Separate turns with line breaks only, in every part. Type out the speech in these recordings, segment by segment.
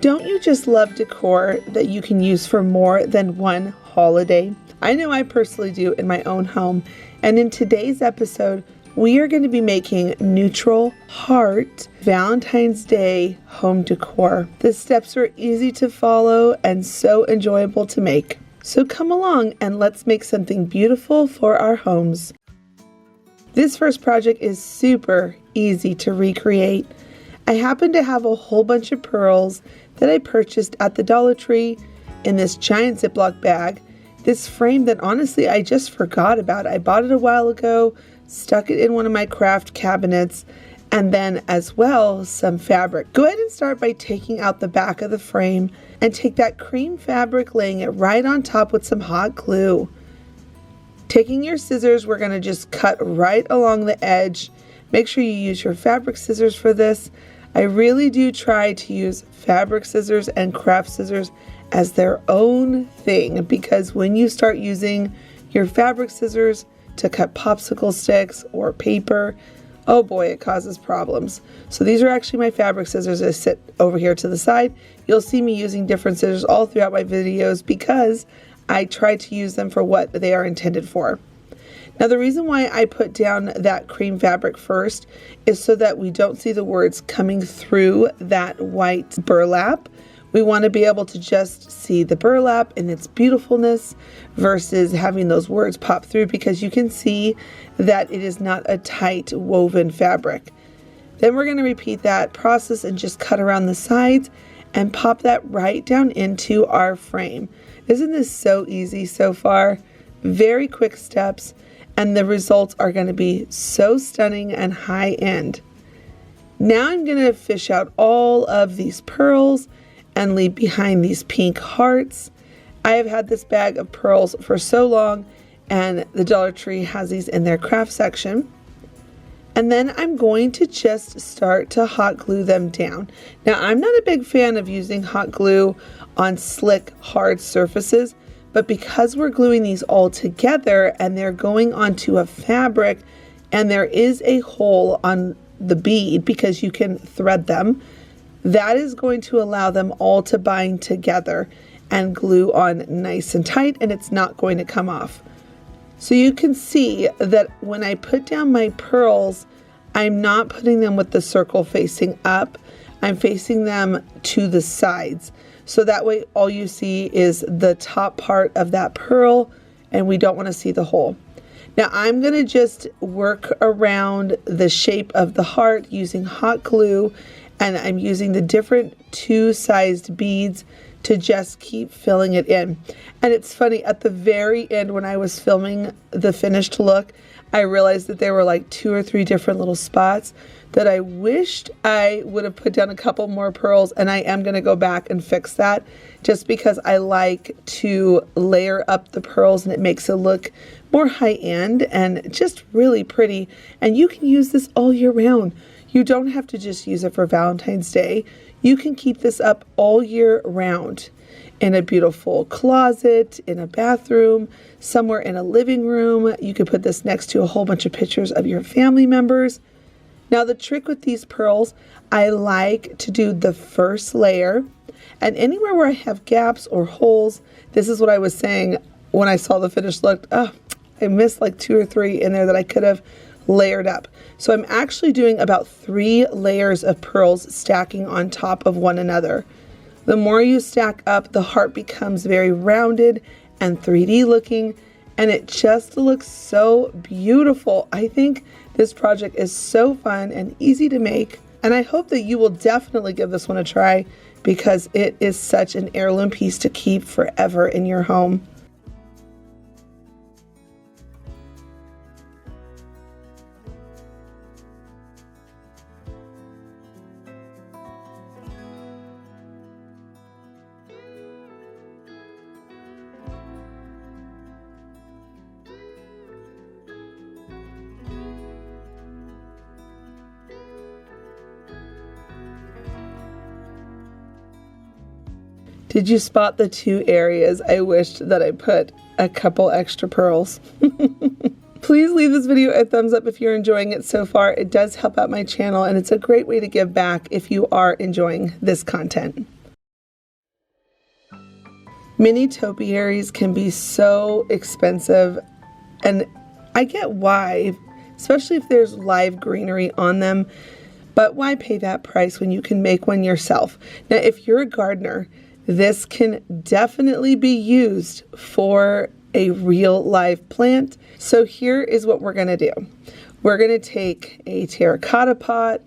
Don't you just love decor that you can use for more than one holiday? I know I personally do in my own home, and in today's episode, we are going to be making neutral heart Valentine's Day home decor. The steps are easy to follow and so enjoyable to make. So come along and let's make something beautiful for our homes. This first project is super easy to recreate. I happen to have a whole bunch of pearls that I purchased at the Dollar Tree in this giant Ziploc bag. This frame that honestly I just forgot about. I bought it a while ago, stuck it in one of my craft cabinets, and then as well some fabric. Go ahead and start by taking out the back of the frame and take that cream fabric, laying it right on top with some hot glue. Taking your scissors, we're going to just cut right along the edge. Make sure you use your fabric scissors for this. I really do try to use fabric scissors and craft scissors as their own thing, because when you start using your fabric scissors to cut popsicle sticks or paper, oh boy, it causes problems. So these are actually my fabric scissors that sit over here to the side. You'll see me using different scissors all throughout my videos because I try to use them for what they are intended for. Now the reason why I put down that cream fabric first is so that we don't see the words coming through that white burlap. We want to be able to just see the burlap and its beautifulness versus having those words pop through, because you can see that it is not a tight woven fabric. Then we're going to repeat that process and just cut around the sides and pop that right down into our frame. Isn't this so easy so far? Very quick steps, and the results are going to be so stunning and high end. Now I'm going to fish out all of these pearls and leave behind these pink hearts. I have had this bag of pearls for so long, and the Dollar Tree has these in their craft section. And then I'm going to just start to hot glue them down. Now I'm not a big fan of using hot glue on slick, hard surfaces, but because we're gluing these all together and they're going onto a fabric and there is a hole on the bead because you can thread them, that is going to allow them all to bind together and glue on nice and tight, and it's not going to come off. So you can see that when I put down my pearls, I'm not putting them with the circle facing up. I'm facing them to the sides. So that way all you see is the top part of that pearl, and we don't want to see the hole. Now I'm going to just work around the shape of the heart using hot glue, and I'm using the different two-sized beads to just keep filling it in. And it's funny, at the very end when I was filming the finished look, I realized that there were like 2 or 3 different little spots that I wished I would have put down a couple more pearls, and I am going to go back and fix that just because I like to layer up the pearls and it makes it look more high-end and just really pretty. And you can use this all year round. You don't have to just use it for Valentine's Day. You can keep this up all year round in a beautiful closet, in a bathroom, somewhere in a living room. You could put this next to a whole bunch of pictures of your family members. Now the trick with these pearls, I like to do the first layer, and anywhere where I have gaps or holes, this is what I was saying when I saw the finished look. Oh, I missed like 2 or 3 in there that I could have layered up. So I'm actually doing about 3 layers of pearls stacking on top of one another. The more you stack up, the heart becomes very rounded and 3D looking, and it just looks so beautiful. I think this project is so fun and easy to make, and I hope that you will definitely give this one a try because it is such an heirloom piece to keep forever in your home. Did you spot the 2 areas I wished that I put a couple extra pearls? Please leave this video a thumbs up if you're enjoying it so far. It does help out my channel, and it's a great way to give back if you are enjoying this content. Mini topiaries can be so expensive, and I get why, especially if there's live greenery on them, but why pay that price when you can make one yourself? Now, if you're a gardener, this can definitely be used for a real live plant. So here is what we're gonna do. We're gonna take a terracotta pot,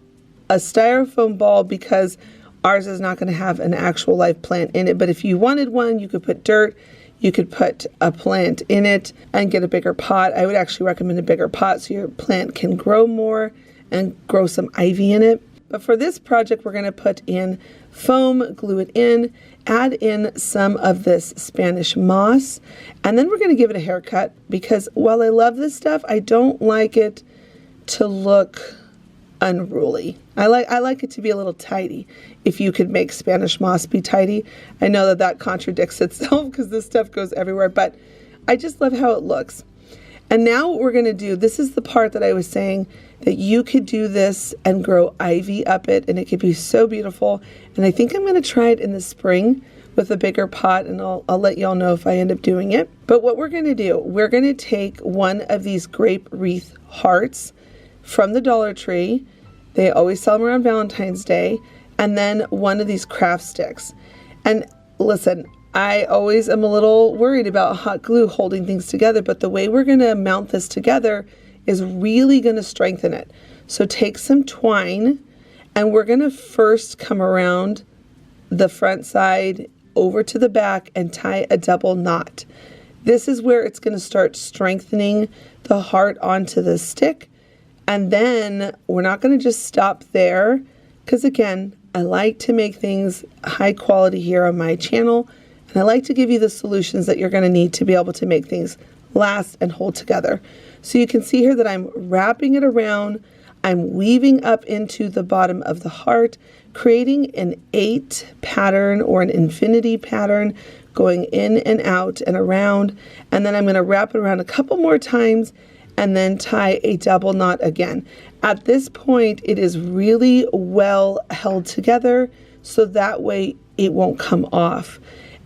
a styrofoam ball, because ours is not gonna have an actual live plant in it, but if you wanted one, you could put dirt, you could put a plant in it and get a bigger pot. I would actually recommend a bigger pot so your plant can grow more and grow some ivy in it. But for this project, we're going to put in foam, glue it in, add in some of this Spanish moss, and then we're going to give it a haircut, because while I love this stuff, I don't like it to look unruly. I like it to be a little tidy. If you could make Spanish moss be tidy, I know that that contradicts itself because this stuff goes everywhere, but I just love how it looks. And now what we're going to do, this is the part that I was saying that you could do this and grow ivy up it, and it could be so beautiful. And I think I'm going to try it in the spring with a bigger pot, and I'll let y'all know if I end up doing it. But what we're going to do, we're going to take one of these grape wreath hearts from the Dollar Tree. They always sell them around Valentine's Day. And then one of these craft sticks. And listen, I always am a little worried about hot glue holding things together, but the way we're going to mount this together is really going to strengthen it. So take some twine, and we're going to first come around the front side over to the back and tie a double knot. This is where it's going to start strengthening the heart onto the stick. And then we're not going to just stop there, because again, I like to make things high quality here on my channel. And I like to give you the solutions that you're going to need to be able to make things last and hold together. So you can see here that I'm wrapping it around. I'm weaving up into the bottom of the heart, creating an 8 pattern or an infinity pattern, going in and out and around. And then I'm going to wrap it around a couple more times and then tie a double knot again. At this point, it is really well held together, so that way it won't come off.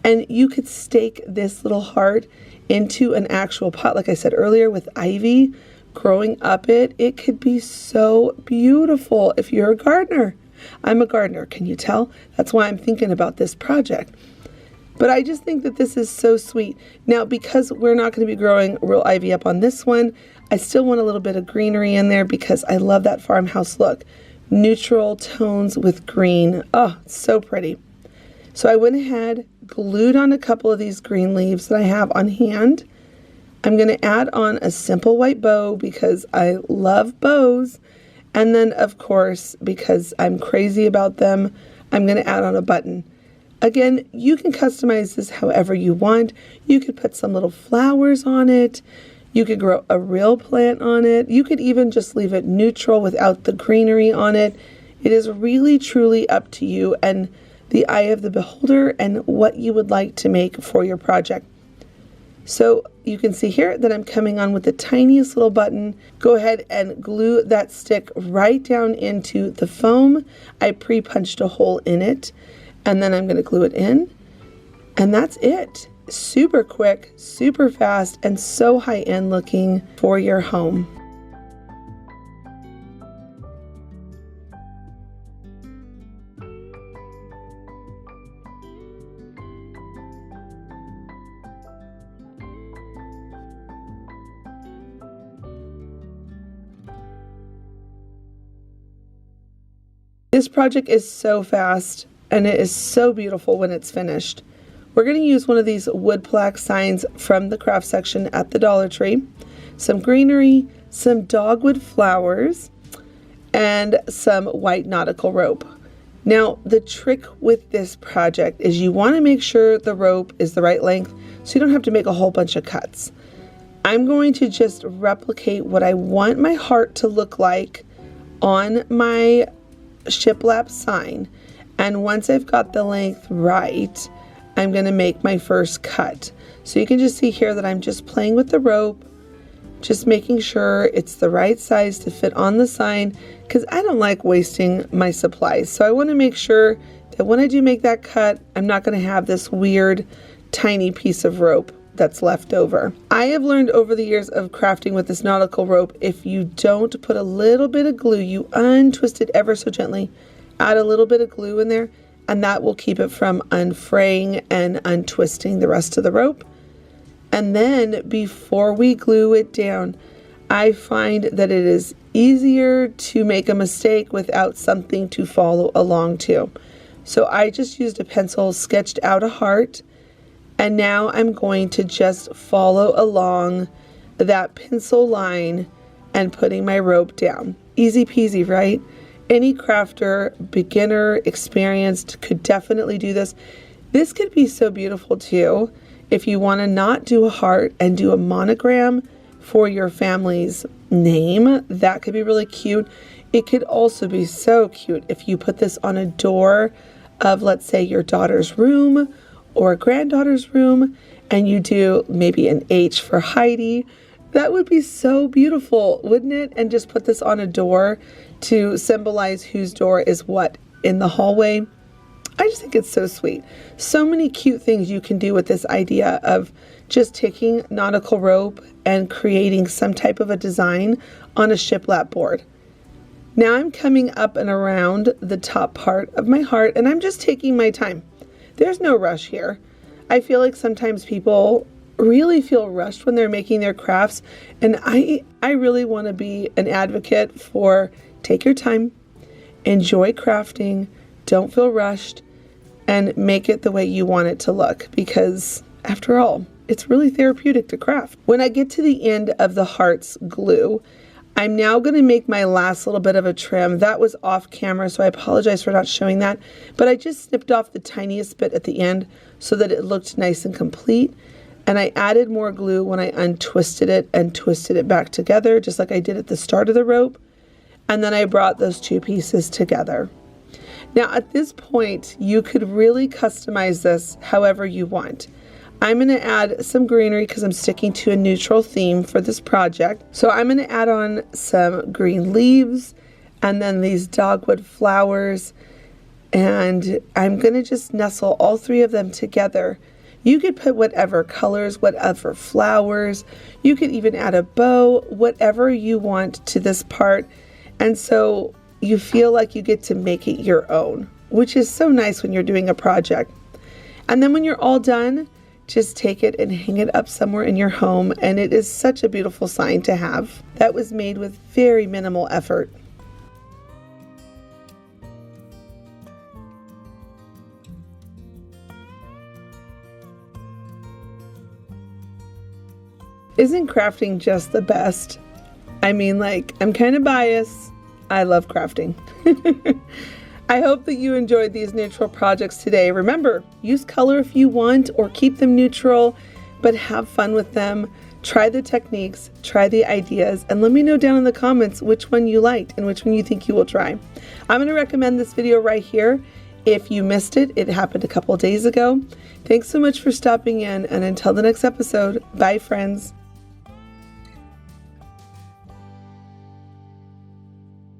And you could stake this little heart into an actual pot, like I said earlier, with ivy growing up it. It could be so beautiful if you're a gardener. I'm a gardener, can you tell? That's why I'm thinking about this project. But I just think that this is so sweet. Now, because we're not going to be growing real ivy up on this one, I still want a little bit of greenery in there because I love that farmhouse look. Neutral tones with green. Oh, it's so pretty. So I went ahead, glued on a couple of these green leaves that I have on hand. I'm going to add on a simple white bow because I love bows. And then, of course, because I'm crazy about them, I'm going to add on a button. Again, you can customize this however you want. You could put some little flowers on it. You could grow a real plant on it. You could even just leave it neutral without the greenery on it. It is really, truly up to you and the eye of the beholder and what you would like to make for your project. So you can see here that I'm coming on with the tiniest little button. Go ahead and glue that stick right down into the foam. I pre-punched a hole in it, and then I'm going to glue it in, and that's it. Super quick, super fast, and so high-end looking for your home. This project is so fast and it is so beautiful when it's finished. We're going to use one of these wood plaque signs from the craft section at the Dollar Tree, some greenery, some dogwood flowers, and some white nautical rope. Now, the trick with this project is you want to make sure the rope is the right length so you don't have to make a whole bunch of cuts. I'm going to just replicate what I want my heart to look like on my shiplap sign, and once I've got the length right, I'm going to make my first cut. So you can just see here that I'm just playing with the rope, just making sure it's the right size to fit on the sign, because I don't like wasting my supplies. So I want to make sure that when I do make that cut, I'm not going to have this weird tiny piece of rope that's left over. I have learned over the years of crafting with this nautical rope, if you don't put a little bit of glue, you untwist it ever so gently, add a little bit of glue in there, and that will keep it from unfraying and untwisting the rest of the rope. And then before we glue it down, I find that it is easier to make a mistake without something to follow along to. So I just used a pencil, sketched out a heart, and now I'm going to just follow along that pencil line and putting my rope down. Easy peasy, right? Any crafter, beginner, experienced, could definitely do this. This could be so beautiful too if you want to not do a heart and do a monogram for your family's name. That could be really cute. It could also be so cute if you put this on a door of, let's say, your daughter's room or a granddaughter's room, and you do maybe an H for Heidi. That would be so beautiful, wouldn't it? And just put this on a door to symbolize whose door is what in the hallway. I just think it's so sweet. So many cute things you can do with this idea of just taking nautical rope and creating some type of a design on a shiplap board. Now I'm coming up and around the top part of my heart, and I'm just taking my time. There's no rush here. I feel like sometimes people really feel rushed when they're making their crafts, and I really want to be an advocate for take your time, enjoy crafting, don't feel rushed, and make it the way you want it to look, because after all, it's really therapeutic to craft. When I get to the end of the heart's glue, I'm now going to make my last little bit of a trim. That was off camera, so I apologize for not showing that. But I just snipped off the tiniest bit at the end so that it looked nice and complete. And I added more glue when I untwisted it and twisted it back together, just like I did at the start of the rope. And then I brought those two pieces together. Now at this point, you could really customize this however you want. I'm going to add some greenery because I'm sticking to a neutral theme for this project. So I'm going to add on some green leaves and then these dogwood flowers, and I'm going to just nestle all three of them together. You could put whatever colors, whatever flowers. You could even add a bow, whatever you want to this part. And so you feel like you get to make it your own, which is so nice when you're doing a project. And then when you're all done, just take it and hang it up somewhere in your home, and it is such a beautiful sign to have. That was made with very minimal effort. Isn't crafting just the best? I mean, like, I'm kind of biased. I love crafting. I hope that you enjoyed these neutral projects today. Remember, use color if you want or keep them neutral, but have fun with them. Try the techniques, try the ideas, and let me know down in the comments which one you liked and which one you think you will try. I'm going to recommend this video right here. If you missed it, it happened a couple days ago. Thanks so much for stopping in, and until the next episode, bye friends.